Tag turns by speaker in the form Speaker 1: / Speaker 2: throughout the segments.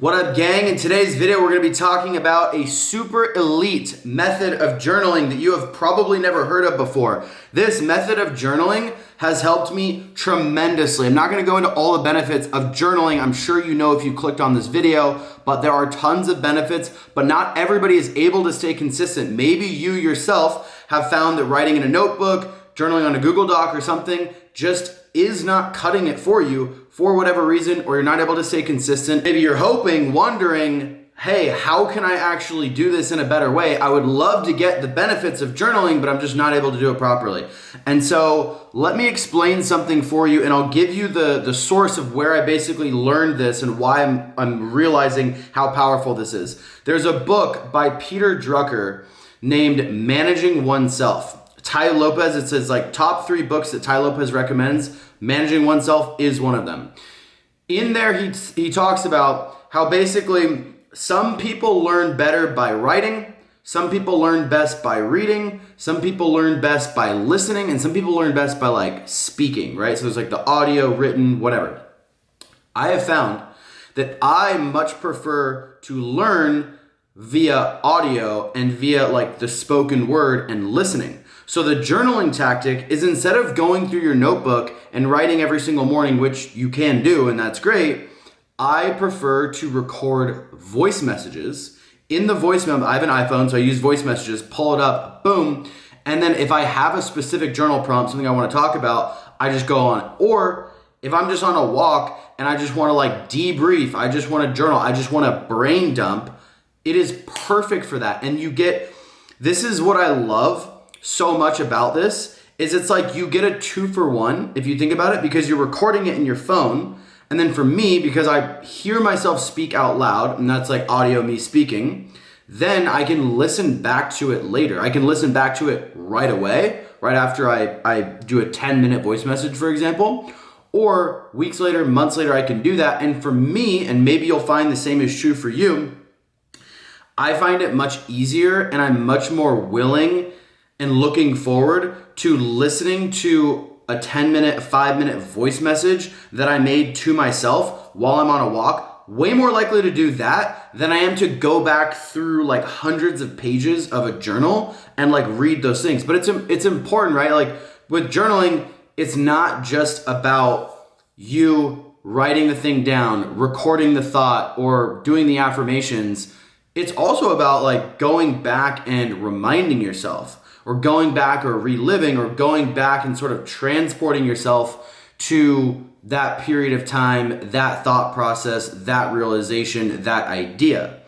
Speaker 1: What up, gang? In today's video, we're going to be talking about a super elite method of journaling that you have probably never heard of before. This method of journaling has helped me tremendously. I'm not going to go into all the benefits of journaling. I'm sure you know if you clicked on this video, but there are tons of benefits, but not everybody is able to stay consistent. Maybe you yourself have found that writing in a notebook, journaling on a Google Doc or something just is not cutting it for you for whatever reason, or you're not able to stay consistent. Maybe you're hoping, wondering, hey, how can I actually do this in a better way? I would love to get the benefits of journaling, but I'm just not able to do it properly. And so let me explain something for you, and I'll give you the source of where I basically learned this and why I'm realizing how powerful this is. There's a book by Peter Drucker named Managing Oneself. Tai Lopez, it says like top 3 books that Tai Lopez recommends. Managing Oneself is one of them. In there, he talks about how basically some people learn better by writing, some people learn best by reading, some people learn best by listening, and some people learn best by like speaking, right? So there's like the audio, written, whatever. I have found that I much prefer to learn via audio and via like the spoken word and listening. So the journaling tactic is, instead of going through your notebook and writing every single morning, which you can do, and that's great, I prefer to record voice messages. In the voice memo, I have an iPhone, so I use voice messages, pull it up, boom. And then if I have a specific journal prompt, something I want to talk about, I just go on. Or if I'm just on a walk and I just want to like debrief, I just want to journal, I just want to brain dump, it is perfect for that. And this is what I love so much about this, is it's like you get a 2-for-1 if you think about it, because you're recording it in your phone. And then for me, because I hear myself speak out loud, and that's like audio me speaking, then I can listen back to it later. I can listen back to it right away, right after I do a 10-minute voice message, for example. Or weeks later, months later, I can do that. And for me, and maybe you'll find the same is true for you, I find it much easier, and I'm much more willing and looking forward to listening to a 10-minute, 5-minute voice message that I made to myself while I'm on a walk. Way more likely to do that than I am to go back through like hundreds of pages of a journal and like read those things. But it's important, right? Like with journaling, it's not just about you writing the thing down, recording the thought, or doing the affirmations. It's also about like going back and reminding yourself, or going back or reliving, or going back and sort of transporting yourself to that period of time, that thought process, that realization, that idea.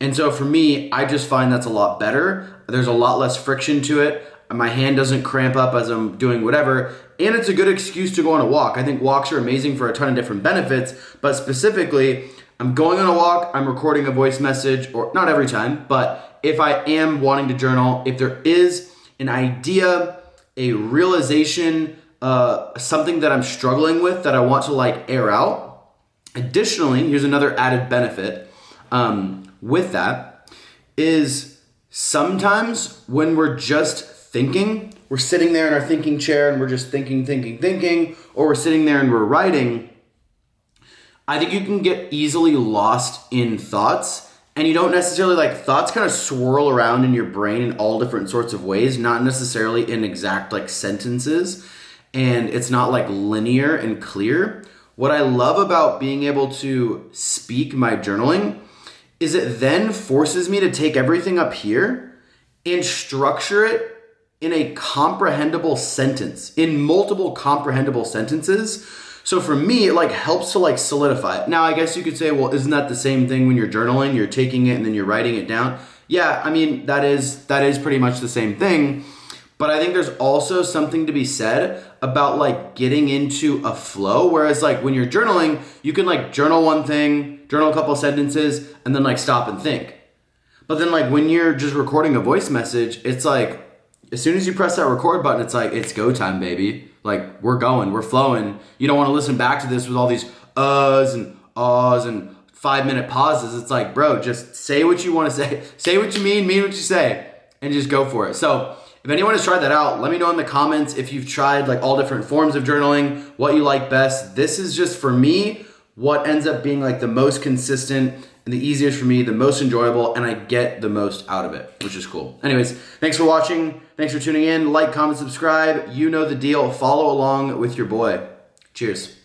Speaker 1: And so for me, I just find that's a lot better. There's a lot less friction to it. My hand doesn't cramp up as I'm doing whatever. And it's a good excuse to go on a walk. I think walks are amazing for a ton of different benefits, but specifically, I'm going on a walk, I'm recording a voice message, or not every time, but if I am wanting to journal, if there is an idea, a realization, something that I'm struggling with that I want to like air out. Additionally, here's another added benefit with that, is sometimes when we're just thinking, we're sitting there in our thinking chair and we're just thinking, or we're sitting there and we're writing, I think you can get easily lost in thoughts, and you don't necessarily like thoughts kind of swirl around in your brain in all different sorts of ways, not necessarily in exact like sentences, and it's not like linear and clear. What I love about being able to speak my journaling is it then forces me to take everything up here and structure it in a comprehensible sentence, in multiple comprehensible sentences. So for me, it like helps to like solidify it. Now, I guess you could say, well, isn't that the same thing when you're journaling? You're taking it and then you're writing it down. Yeah, I mean, that is pretty much the same thing. But I think there's also something to be said about like getting into a flow. Whereas like when you're journaling, you can like journal one thing, journal a couple of sentences, and then like stop and think. But then like when you're just recording a voice message, it's like, as soon as you press that record button, it's like, it's go time, baby. Like, we're going, we're flowing. You don't want to listen back to this with all these uhs and ahs and 5-minute pauses. It's like, bro, just say what you want to say. Say what you mean what you say, and just go for it. So if anyone has tried that out, let me know in the comments if you've tried like all different forms of journaling, what you like best. This is just, for me, what ends up being like the most consistent and the easiest for me, the most enjoyable, and I get the most out of it, which is cool. Anyways, thanks for watching. Thanks for tuning in. Like, comment, subscribe. You know the deal. Follow along with your boy. Cheers.